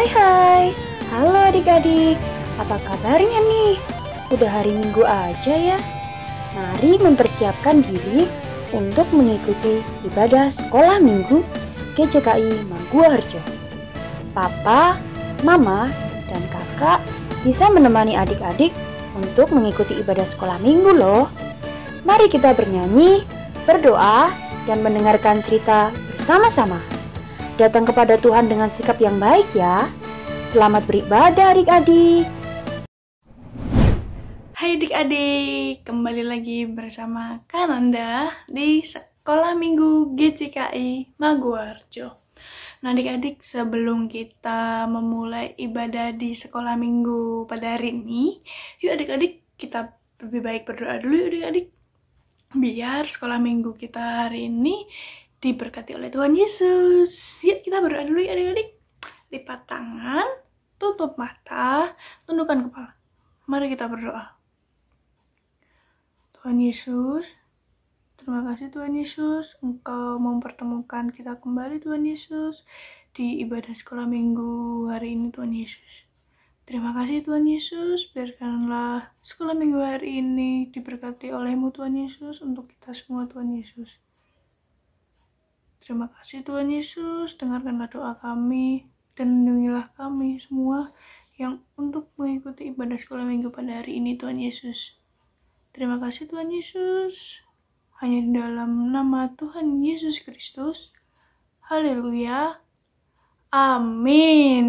Hai, halo adik-adik, apa kabarnya nih? Udah hari Minggu aja ya. Mari mempersiapkan diri untuk mengikuti ibadah sekolah Minggu GCKI Maguwoharjo. Papa, Mama, dan Kakak bisa menemani adik-adik untuk mengikuti ibadah sekolah Minggu loh. Mari kita bernyanyi, berdoa, dan mendengarkan cerita bersama-sama. Datang kepada Tuhan dengan sikap yang baik ya. Selamat beribadah adik-adik. Hai adik-adik, kembali lagi bersama Kananda di Sekolah Minggu GCKI Maguwoharjo. Nah adik-adik, sebelum kita memulai ibadah di Sekolah Minggu pada hari ini, yuk adik-adik kita lebih baik berdoa dulu yuk adik-adik. Biar Sekolah Minggu kita hari ini diberkati oleh Tuhan Yesus. Yuk kita berdoa dulu ya adik-adik. Lipat tangan, tutup mata, tundukkan kepala. Mari kita berdoa. Tuhan Yesus, terima kasih Tuhan Yesus, Engkau mempertemukan kita kembali Tuhan Yesus di ibadah sekolah minggu hari ini Tuhan Yesus. Terima kasih Tuhan Yesus, biarkanlah sekolah minggu hari ini diberkati oleh-Mu Tuhan Yesus untuk kita semua Tuhan Yesus. Terima kasih Tuhan Yesus, dengarkanlah doa kami dan lindungilah kami semua yang untuk mengikuti ibadah sekolah minggu pada hari ini Tuhan Yesus. Terima kasih Tuhan Yesus, hanya di dalam nama Tuhan Yesus Kristus. Haleluya. Amin.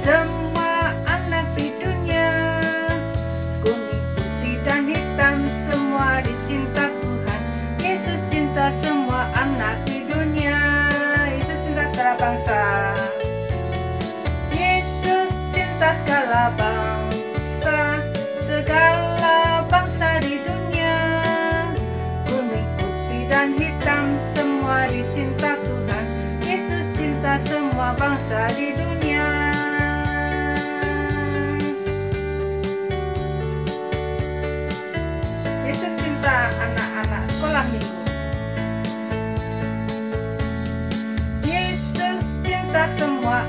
Semua anak di dunia, kuning, putih, dan hitam, semua dicinta Tuhan. Yesus cinta semua anak di dunia. Yesus cinta segala bangsa. Yesus cinta segala bangsa di dunia. Kuning, putih, dan hitam, semua dicinta Tuhan. Yesus cinta semua bangsa di dunia. Yesus cinta anak-anak sekolah minggu. Yesus cinta semua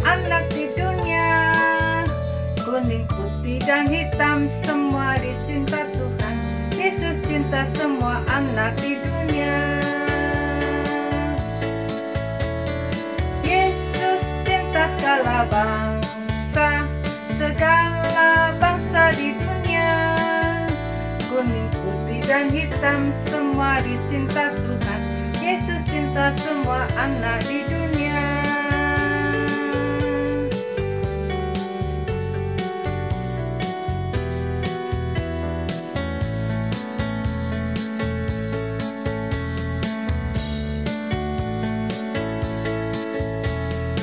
anak di dunia. Kuning, putih, dan hitam, semua dicinta Tuhan. Yesus cinta semua anak di dunia. Yesus cinta segala bangsa di dunia. Kuning, putih, dan hitam, semua dicinta Tuhan. Yesus cinta semua anak di dunia.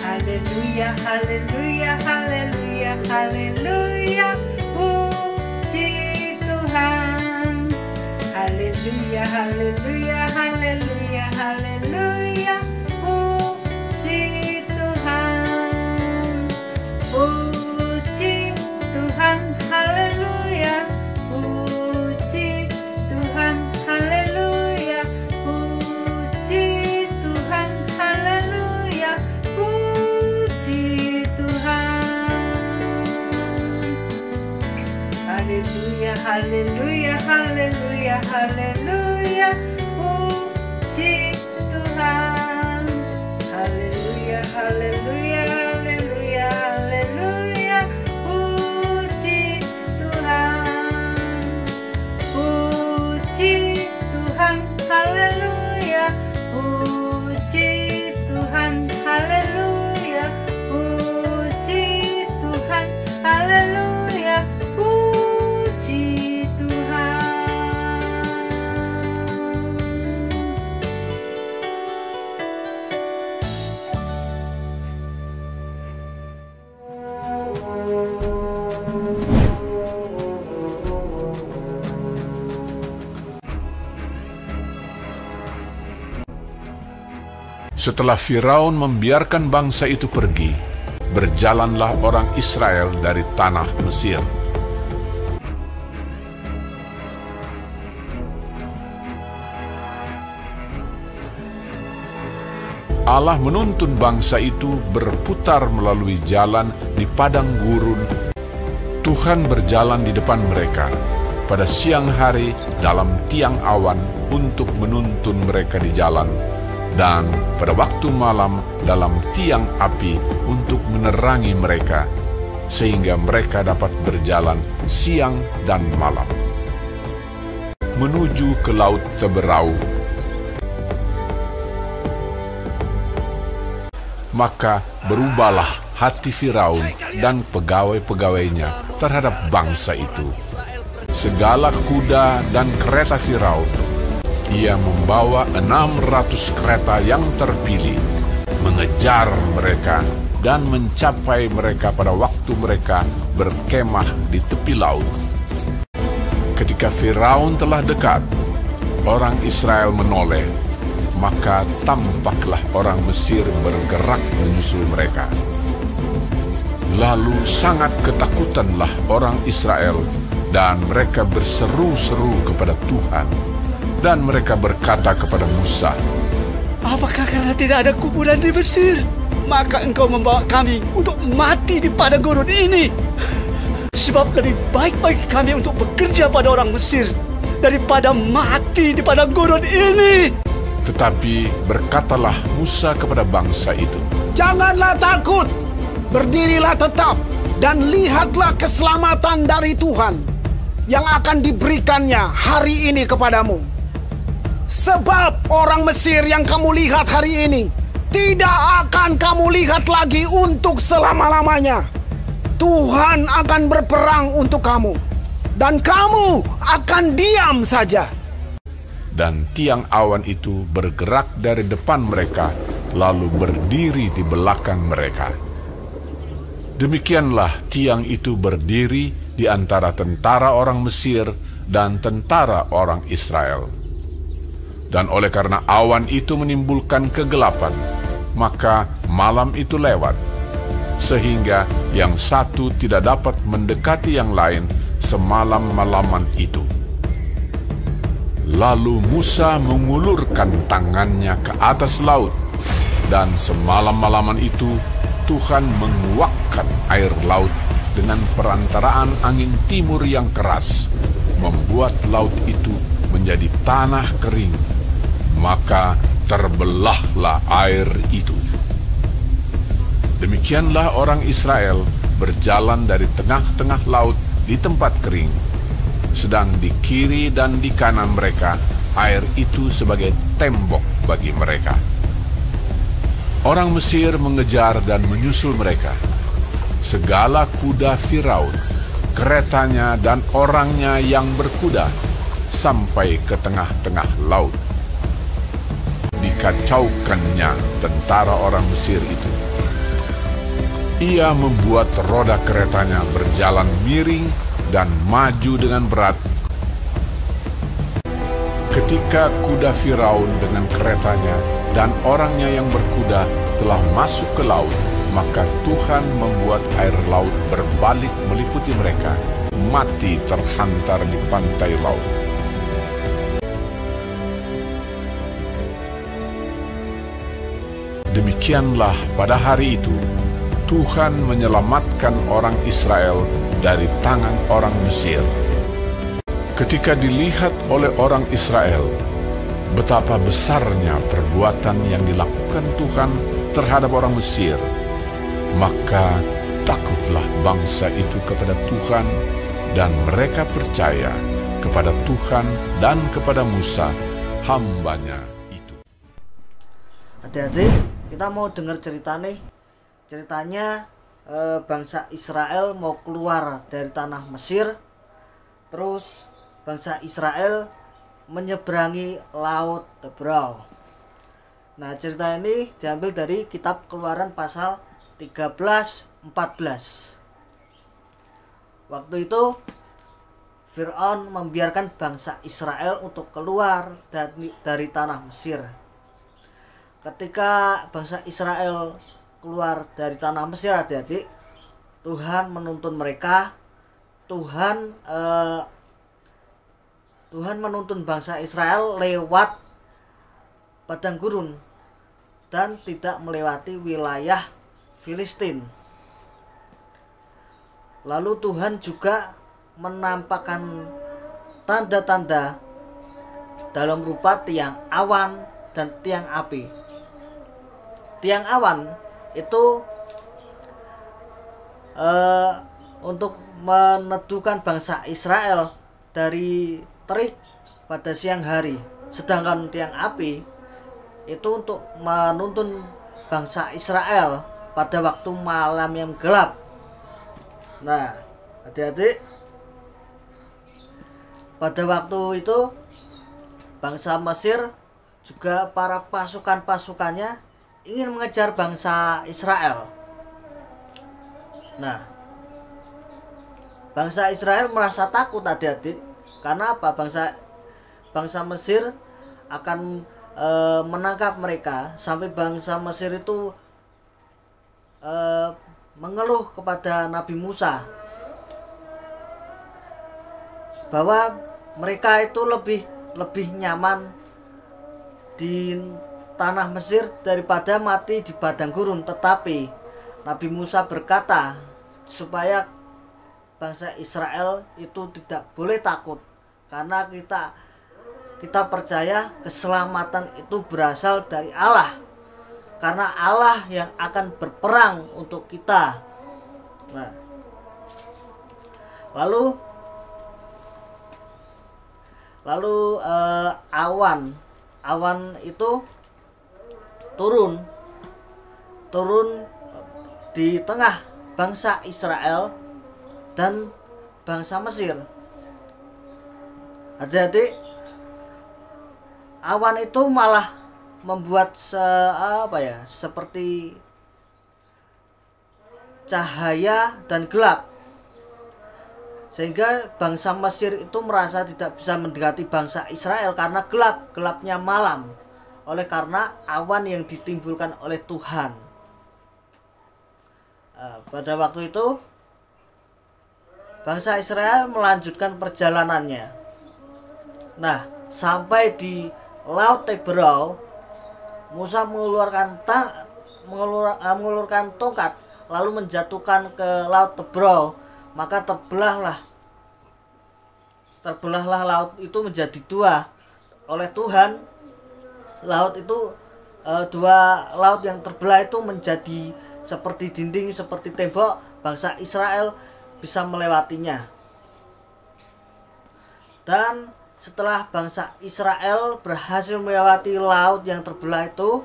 Haleluya, haleluya, haleluya, haleluya, puji Tuhan. Haleluya, haleluya, haleluya, haleluya, puji Tuhan. Puji Tuhan, haleluya, puji Tuhan, haleluya, puji Tuhan, haleluya, puji Tuhan. Haleluya, haleluya, haleluya, haleluya, puji Tuhan. Haleluya, haleluya, haleluya, haleluya, puji Tuhan. Puji Tuhan, haleluya, puji Tuhan, haleluya, puji Tuhan, haleluya, puji Tuhan. Setelah Firaun membiarkan bangsa itu pergi, berjalanlah orang Israel dari tanah Mesir. Allah menuntun bangsa itu berputar melalui jalan di padang gurun. Tuhan berjalan di depan mereka pada siang hari dalam tiang awan untuk menuntun mereka di jalan, dan pada waktu malam dalam tiang api untuk menerangi mereka, sehingga mereka dapat berjalan siang dan malam menuju ke Laut Teberau. Maka berubahlah hati Firaun dan pegawai-pegawainya terhadap bangsa itu. Segala kuda dan kereta Firaun, ia membawa 600 kereta yang terpilih, mengejar mereka dan mencapai mereka pada waktu mereka berkemah di tepi laut. Ketika Firaun telah dekat, orang Israel menoleh, maka tampaklah orang Mesir bergerak menyusul mereka. Lalu sangat ketakutanlah orang Israel, dan mereka berseru-seru kepada Tuhan, dan mereka berkata kepada Musa, "Apakah karena tidak ada kuburan di Mesir, maka engkau membawa kami untuk mati di padang gurun ini? Sebab lebih baik bagi kami untuk bekerja pada orang Mesir daripada mati di padang gurun ini." Tetapi berkatalah Musa kepada bangsa itu, "Janganlah takut, berdirilah tetap, dan lihatlah keselamatan dari Tuhan yang akan diberikannya hari ini kepadamu. Sebab orang Mesir yang kamu lihat hari ini tidak akan kamu lihat lagi untuk selama-lamanya. Tuhan akan berperang untuk kamu, dan kamu akan diam saja." Dan tiang awan itu bergerak dari depan mereka, lalu berdiri di belakang mereka. Demikianlah tiang itu berdiri di antara tentara orang Mesir dan tentara orang Israel. Dan oleh karena awan itu menimbulkan kegelapan, maka malam itu lewat, sehingga yang satu tidak dapat mendekati yang lain semalam-malaman itu. Lalu Musa mengulurkan tangannya ke atas laut, dan semalam-malaman itu Tuhan menguakkan air laut dengan perantaraan angin timur yang keras, membuat laut itu menjadi tanah kering. Maka terbelahlah air itu. Demikianlah orang Israel berjalan dari tengah-tengah laut di tempat kering, sedang di kiri dan di kanan mereka air itu sebagai tembok bagi mereka. Orang Mesir mengejar dan menyusul mereka. Segala kuda Firaun, keretanya dan orangnya yang berkuda, sampai ke tengah-tengah laut. Dikacaukannya tentara orang Mesir itu. Ia membuat roda keretanya berjalan miring dan maju dengan berat. Ketika kuda Firaun dengan keretanya dan orangnya yang berkuda telah masuk ke laut, maka Tuhan membuat air laut berbalik meliputi mereka, mati terhantar di pantai laut. Demikianlah pada hari itu Tuhan menyelamatkan orang Israel dari tangan orang Mesir. Ketika dilihat oleh orang Israel betapa besarnya perbuatan yang dilakukan Tuhan terhadap orang Mesir, maka takutlah bangsa itu kepada Tuhan, dan mereka percaya kepada Tuhan dan kepada Musa, hambanya itu. Adik-adik, kita mau dengar cerita nih. Ceritanya bangsa Israel mau keluar dari tanah Mesir, terus bangsa Israel menyeberangi Laut Teberau. Nah, cerita ini diambil dari kitab Keluaran pasal 13-14. Waktu itu Fir'aun membiarkan bangsa Israel untuk keluar dari tanah Mesir. ketika bangsa Israel keluar dari tanah Mesir, adik-adik, Tuhan menuntun mereka. Tuhan menuntun bangsa Israel lewat padang gurun dan tidak melewati wilayah Filistin. Lalu Tuhan juga menampakkan tanda-tanda dalam rupa tiang awan dan tiang api. Tiang awan itu untuk meneduhkan bangsa Israel dari terik pada siang hari, sedangkan tiang api itu untuk menuntun bangsa Israel pada waktu malam yang gelap. Nah, adik-adik, pada waktu itu bangsa Mesir juga para pasukan-pasukannya ingin mengejar bangsa Israel. Nah, bangsa Israel merasa takut, adik-adik. Karena apa? Bangsa Mesir akan menangkap mereka, sampai bangsa Mesir itu mengeluh kepada Nabi Musa bahwa mereka itu lebih nyaman di tanah Mesir daripada mati di padang gurun. Tetapi Nabi Musa berkata supaya bangsa Israel itu tidak boleh takut, karena kita percaya keselamatan itu berasal dari Allah, karena Allah yang akan berperang untuk kita. Nah, lalu awan itu turun di tengah bangsa Israel dan bangsa Mesir. Adik-adik, awan itu malah membuat seperti cahaya dan gelap, sehingga bangsa Mesir itu merasa tidak bisa mendekati bangsa Israel karena gelapnya malam, oleh karena awan yang ditimbulkan oleh Tuhan. Pada waktu itu bangsa Israel melanjutkan perjalanannya. Nah, sampai di Laut Teberau, Musa mengeluarkan tongkat lalu menjatuhkan ke Laut Teberau, maka terbelahlah laut itu menjadi dua oleh Tuhan. Laut itu dua laut yang terbelah itu menjadi seperti dinding, seperti tembok. Bangsa Israel bisa melewatinya. Dan setelah bangsa Israel berhasil melewati laut yang terbelah itu,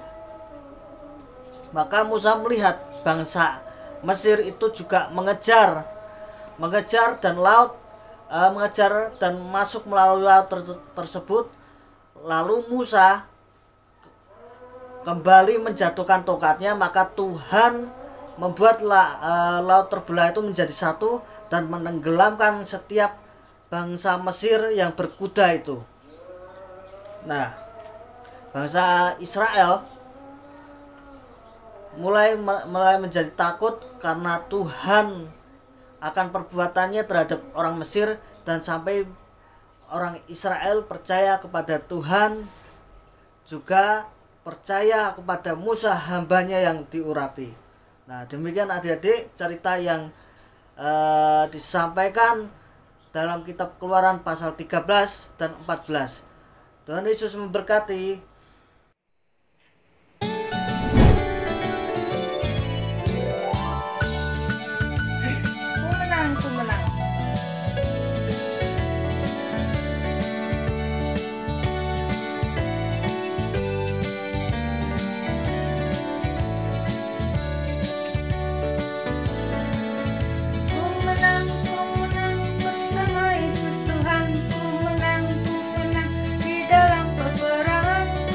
maka Musa melihat bangsa Mesir itu juga mengejar dan masuk melalui laut tersebut. Lalu Musa kembali menjatuhkan tongkatnya, maka Tuhan membuat laut terbelah itu menjadi satu dan menenggelamkan setiap bangsa Mesir yang berkuda itu. Nah, bangsa Israel mulai menjadi takut karena Tuhan akan perbuatannya terhadap orang Mesir, dan sampai orang Israel percaya kepada Tuhan, juga percaya kepada Musa hambanya yang diurapi. Nah, demikian adik-adik cerita yang disampaikan dalam kitab Keluaran pasal 13 dan 14. Tuhan Yesus memberkati. Ku menang. Bersama Yesus Tuhan. Ku menang di dalam peperangan.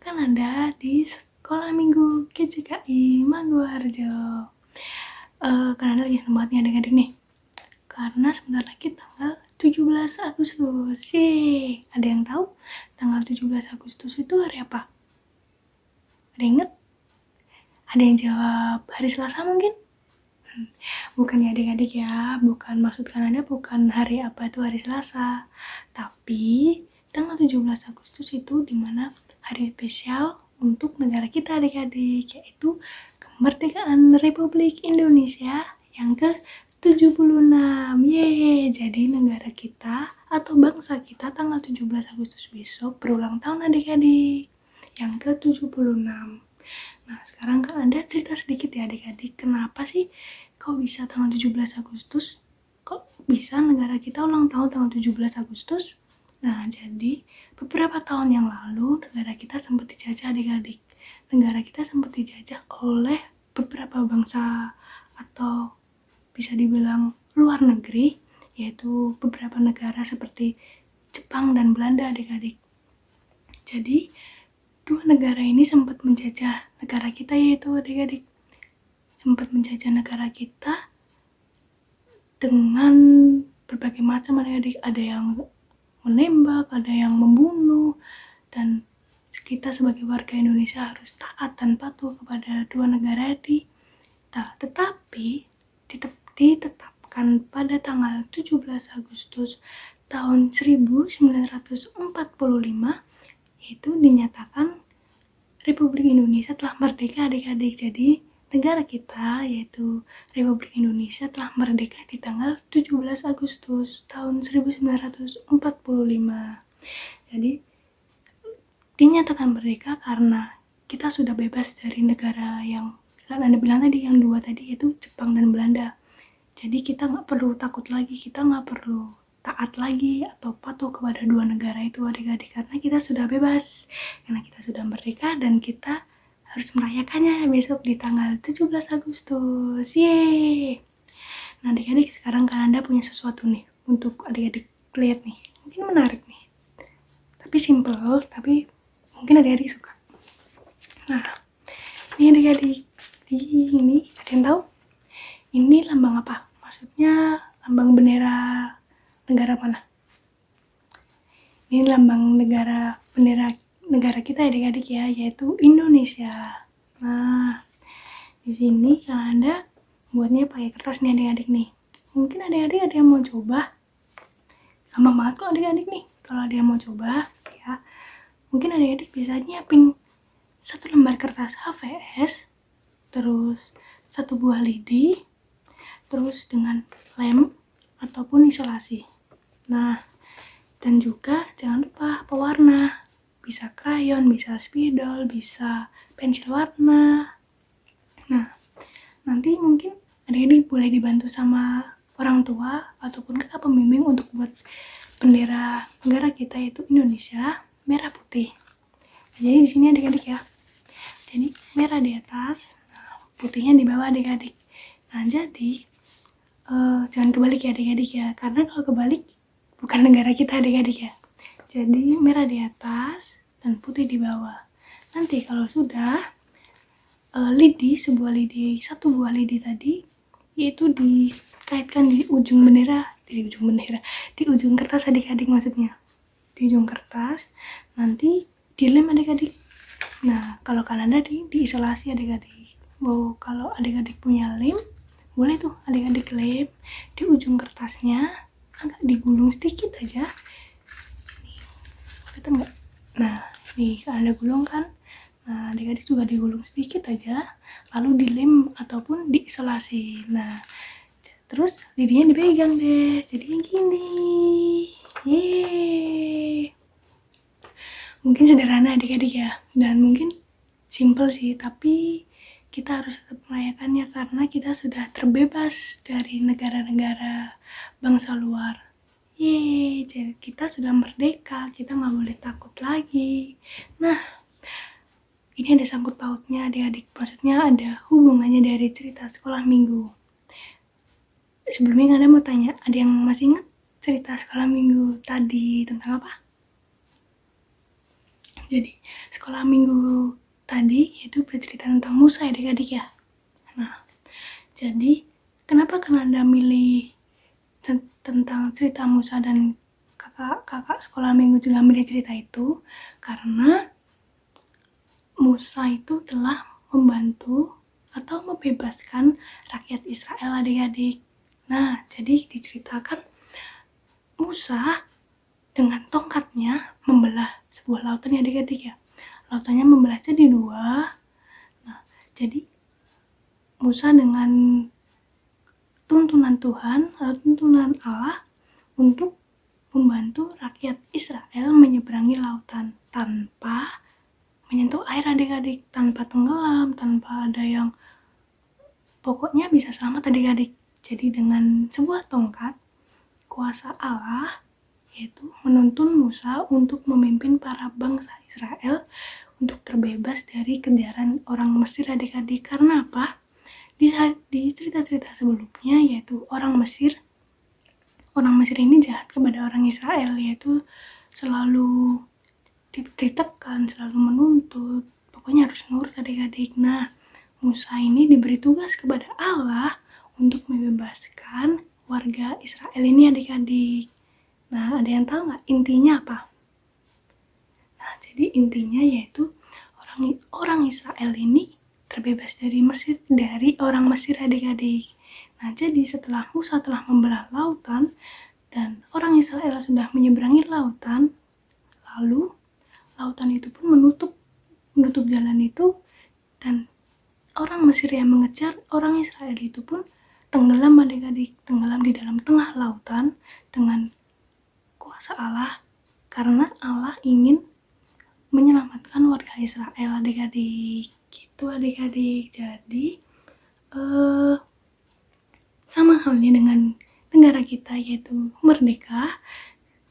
Kananda di Sekolah Minggu GCKI Maguwarjo. Kananda lagi seneng banget nih adik-adik nih, karena sebentar lagi tanggal 17 Agustus. Yeay, ada yang tahu tanggal 17 Agustus itu hari apa? Ada yang inget? Ada yang jawab hari Selasa mungkin? Bukan ya adik-adik ya, bukan, maksud Kananda bukan hari apa itu hari Selasa, tapi tanggal 17 Agustus itu dimana hari spesial untuk negara kita adik-adik, yaitu kemerdekaan Republik Indonesia yang ke-76. Yeay, jadi negara kita atau bangsa kita tanggal 17 Agustus besok berulang tahun adik-adik, yang ke-76. Nah, sekarang kan Anda cerita sedikit ya adik-adik, kenapa sih kok bisa tanggal 17 Agustus? Kok bisa negara kita ulang tahun tanggal 17 Agustus? Nah, jadi beberapa tahun yang lalu negara kita sempat dijajah adik-adik. Negara kita sempat dijajah oleh beberapa bangsa atau bisa dibilang luar negeri, yaitu beberapa negara seperti Jepang dan Belanda adik-adik. Jadi, dua negara ini sempat menjajah negara kita, yaitu adik-adik. Sempat menjajah negara kita dengan berbagai macam adik-adik. Ada yang menembak, ada yang membunuh, dan kita sebagai warga Indonesia harus taat dan patuh kepada dua negara ini. Tetapi ditetapkan pada tanggal 17 Agustus tahun 1945, yaitu dinyatakan Republik Indonesia telah merdeka adik-adik. Jadi negara kita yaitu Republik Indonesia telah merdeka di tanggal 17 Agustus tahun 1945. Jadi dinyatakan merdeka karena kita sudah bebas dari negara yang kan Anda bilang tadi, yang dua tadi, yaitu Jepang dan Belanda. Jadi kita nggak perlu takut lagi, kita nggak perlu taat lagi atau patuh kepada dua negara itu adik-adik, karena kita sudah bebas, karena kita sudah merdeka, dan kita harus merayakannya besok di tanggal 17 Agustus. Yeay. Nah adik-adik, sekarang kan Anda punya sesuatu nih untuk adik-adik lihat nih, mungkin menarik nih, tapi simple, tapi mungkin adik-adik suka. Nah ini adik-adik, ini ada yang tahu ini lambang apa? Maksudnya lambang bendera negara mana? Ini lambang bendera negara kita adik-adik ya, yaitu Indonesia. Nah, di sini kan Anda buatnya pakai kertas nih adik-adik nih. Mungkin adik-adik ada yang mau coba. Gampang banget kok adik-adik nih. Kalau ada yang mau coba, ya, mungkin adik-adik bisa nyiapin satu lembar kertas HVS, terus satu buah lidi, terus dengan lem ataupun isolasi. Nah, dan juga jangan lupa pewarna. Bisa krayon, bisa spidol, bisa pensil warna. Nah, nanti mungkin adik-adik boleh dibantu sama orang tua ataupun kakak pembimbing untuk buat bendera negara kita yaitu Indonesia merah putih. Jadi di sini adik-adik ya. Jadi merah di atas, nah, putihnya di bawah adik-adik. Nah, jadi jangan kebalik ya adik-adik ya, karena kalau kebalik bukan negara kita adik-adik ya. Jadi merah di atas dan putih di bawah. Nanti kalau sudah satu buah lidi tadi yaitu dikaitkan di ujung kertas adik-adik, maksudnya di ujung kertas, nanti dilem adik-adik. Nah kalau kalian diisolasi adik-adik. Kalau adik-adik punya lem, boleh tuh adik-adik lem di ujung kertasnya, agak digulung sedikit aja. Kelihatan nggak? Nah, nih kalau Anda gulung kan, nah adik-adik juga digulung sedikit aja, lalu dilem ataupun diisolasi. Nah, terus lidinya dipegang deh, jadi yang gini. Yeay. Mungkin sederhana adik-adik ya, dan mungkin simple sih, tapi kita harus tetap merayakannya karena kita sudah terbebas dari negara-negara bangsa luar. Yeay, jadi kita sudah merdeka, kita nggak boleh takut lagi. Nah, ini ada sangkut pautnya adik-adik, maksudnya ada hubungannya dari cerita sekolah minggu. Sebelumnya Anda mau tanya, ada yang masih ingat cerita sekolah minggu tadi tentang apa? Jadi sekolah minggu tadi yaitu bercerita tentang Musa ya adik-adik ya. Nah, jadi kenapa Kananda milih tentang cerita Musa dan kakak sekolah minggu juga milih cerita itu? Karena Musa itu telah membantu atau membebaskan rakyat Israel adik-adik. Nah, jadi diceritakan Musa dengan tongkatnya membelah sebuah lautan ya adik-adik ya. Lautannya membelah jadi dua. Nah, jadi Musa dengan tuntunan Tuhan atau tuntunan Allah untuk membantu rakyat Israel menyeberangi lautan tanpa menyentuh air adik-adik, tanpa tenggelam, tanpa ada yang pokoknya bisa selamat adik-adik. Jadi dengan sebuah tongkat, kuasa Allah yaitu menuntun Musa untuk memimpin para bangsa Israel untuk terbebas dari kejaran orang Mesir adik-adik. Karena apa? Di cerita-cerita sebelumnya yaitu orang Mesir ini jahat kepada orang Israel, yaitu selalu ditekan, selalu menuntut, pokoknya harus nurut adik-adik. Nah, Musa ini diberi tugas kepada Allah untuk membebaskan warga Israel ini adik-adik. Nah, ada yang tahu nggak intinya apa? Nah, jadi intinya yaitu orang Israel ini terbebas dari orang Mesir adik-adik. Nah, jadi setelah Musa telah membelah lautan dan orang Israel sudah menyeberangi lautan, lalu lautan itu pun menutup jalan itu, dan orang Mesir yang mengejar orang Israel itu pun tenggelam adik-adik, tenggelam di dalam tengah lautan dengan kuasa Allah, karena Allah ingin menyelamatkan warga Israel adik-adik. Gitu adik-adik. Jadi sama halnya dengan negara kita yaitu merdeka,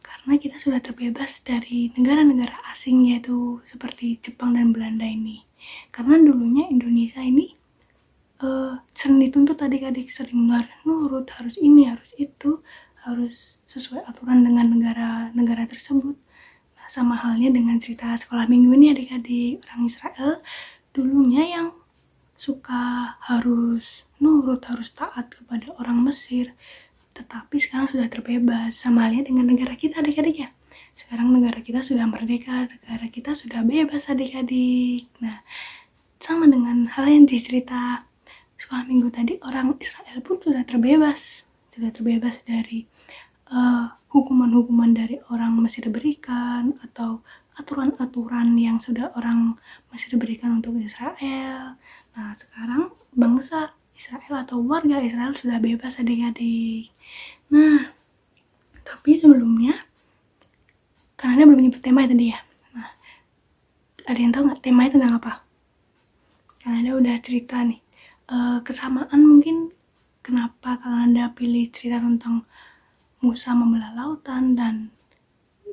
karena kita sudah terbebas dari negara-negara asing yaitu seperti Jepang dan Belanda ini. Karena dulunya Indonesia ini sering dituntut adik-adik, sering nurut, harus ini, harus itu, harus sesuai aturan dengan negara tersebut. Nah, sama halnya dengan cerita sekolah minggu ini adik-adik, orang Israel dulunya yang suka harus nurut, harus taat kepada orang Mesir, tetapi sekarang sudah terbebas. Sama halnya dengan negara kita adik-adik ya. Sekarang negara kita sudah merdeka, negara kita sudah bebas adik-adik. Nah, sama dengan hal yang dicerita sekolah minggu tadi, orang Israel pun sudah terbebas dari hukuman-hukuman dari orang Mesir berikan, atau aturan-aturan yang sudah orang Mesir berikan untuk Israel. Nah, sekarang bangsa Israel atau warga Israel sudah bebas adik-adik. Nah, tapi sebelumnya karena belum menyebut tema tadi ya. Nah, ada yang tahu nggak temanya tentang apa? Karena ada udah cerita nih. Kesamaan mungkin kenapa Kananda pilih cerita tentang Musa membelah lautan, dan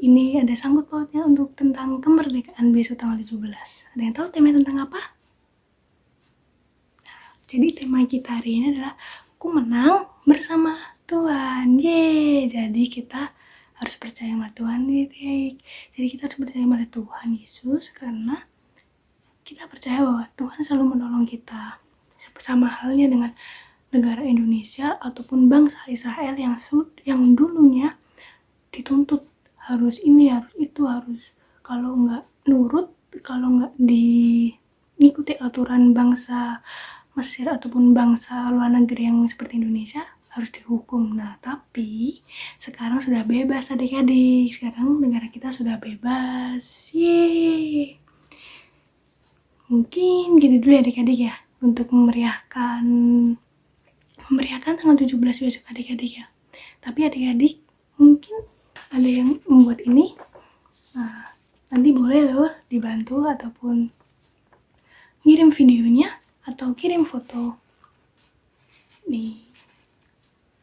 ini ada sangkut pautnya untuk tentang kemerdekaan besok tanggal 17. Ada yang tahu temanya tentang apa? Nah, jadi tema kita hari ini adalah Ku Menang Bersama Tuhan. Yeay! Jadi kita harus percaya sama Tuhan. Jadi kita harus percaya pada Tuhan Yesus, karena kita percaya bahwa Tuhan selalu menolong kita. Sama halnya dengan negara Indonesia ataupun bangsa Israel yang dulunya dituntut harus ini, harus itu, harus kalau nggak nurut, kalau nggak diikuti aturan bangsa Mesir ataupun bangsa luar negeri yang seperti Indonesia, harus dihukum. Nah, tapi sekarang sudah bebas adik-adik. Sekarang negara kita sudah bebas. Yeay! Mungkin gitu dulu ya adik-adik ya, untuk memeriahkan tanggal 17 besok adik-adik ya. Tapi adik-adik mungkin ada yang membuat ini, nah nanti boleh loh dibantu ataupun ngirim videonya atau kirim foto. Nih,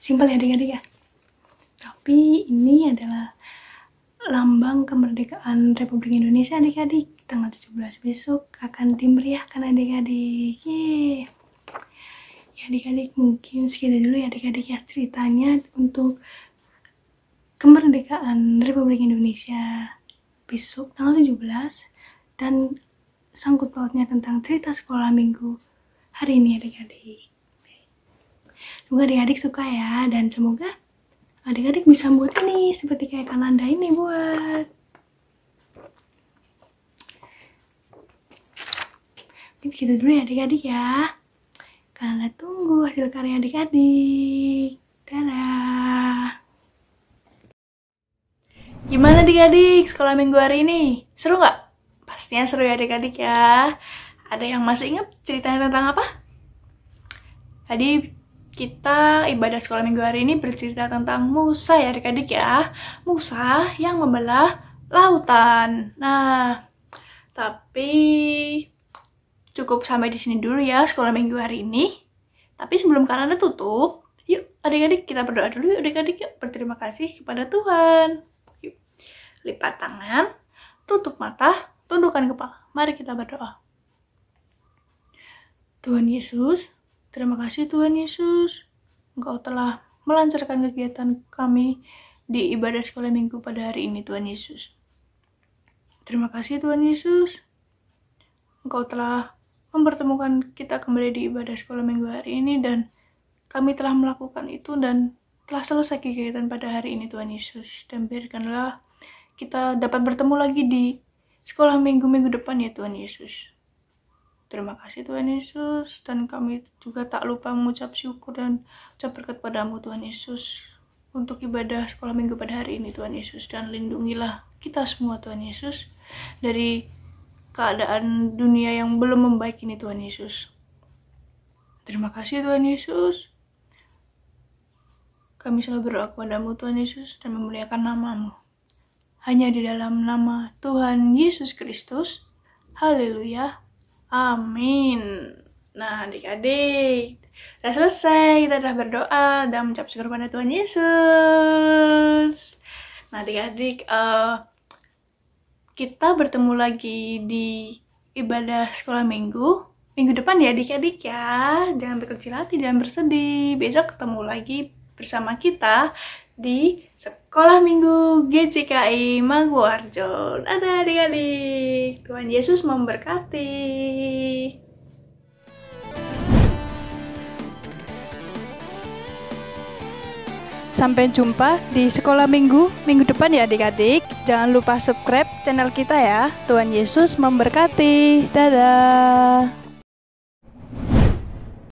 simpel ya adik-adik ya. Tapi ini adalah lambang kemerdekaan Republik Indonesia adik-adik. Tanggal 17 besok akan dimeriahkan adik-adik. Yeay. Ya adik-adik, mungkin segitu dulu ya adik-adik ya ceritanya untuk kemerdekaan Republik Indonesia besok tanggal 17. dan sangkut pautnya tentang cerita sekolah minggu hari ini adik-adik. Semoga adik-adik suka ya, dan semoga adik-adik bisa buat ini seperti kayak Kananda ini buat. Mungkin segitu dulu ya adik-adik ya. Kananda tunggu hasil karya adik-adik. Dadah. Gimana adik-adik sekolah minggu hari ini? Seru nggak? Pastinya seru ya adik-adik ya. Ada yang masih ingat ceritanya tentang apa? Tadi kita ibadah sekolah minggu hari ini bercerita tentang Musa ya adik-adik ya. Musa yang membelah lautan. Nah, tapi cukup sampai di sini dulu ya sekolah minggu hari ini. Tapi sebelum Kananda tutup, yuk adik-adik kita berdoa dulu yuk adik-adik yuk. Berterima kasih kepada Tuhan. Yuk, lipat tangan, tutup mata, tundukkan kepala. Mari kita berdoa. Tuhan Yesus, terima kasih Tuhan Yesus, Engkau telah melancarkan kegiatan kami di ibadah sekolah minggu pada hari ini Tuhan Yesus. Terima kasih Tuhan Yesus, Engkau telah mempertemukan kita kembali di ibadah sekolah minggu hari ini dan kami telah melakukan itu dan telah selesai kegiatan pada hari ini Tuhan Yesus. Dan biarkanlah kita dapat bertemu lagi di sekolah minggu-minggu depan ya Tuhan Yesus. Terima kasih Tuhan Yesus, dan kami juga tak lupa mengucap syukur dan ucap berkat padamu Tuhan Yesus untuk ibadah sekolah minggu pada hari ini Tuhan Yesus, dan lindungilah kita semua Tuhan Yesus dari keadaan dunia yang belum membaik ini Tuhan Yesus. Terima kasih Tuhan Yesus. Kami selalu berdoa kepadamu Tuhan Yesus dan memuliakan namamu. Hanya di dalam nama Tuhan Yesus Kristus. Haleluya. Amin. Nah adik-adik, udah selesai, kita udah berdoa dan mengucap syukur pada Tuhan Yesus. Nah adik-adik, kita bertemu lagi di ibadah sekolah minggu depan ya adik-adik ya. Jangan berkecil hati, jangan bersedih. Besok ketemu lagi bersama kita di sekolah minggu GCKI Maguwarjo. Dadah adik-adik, Tuhan Yesus memberkati. Sampai jumpa di sekolah minggu depan ya adik-adik. Jangan lupa subscribe channel kita ya. Tuhan Yesus memberkati. Dadah.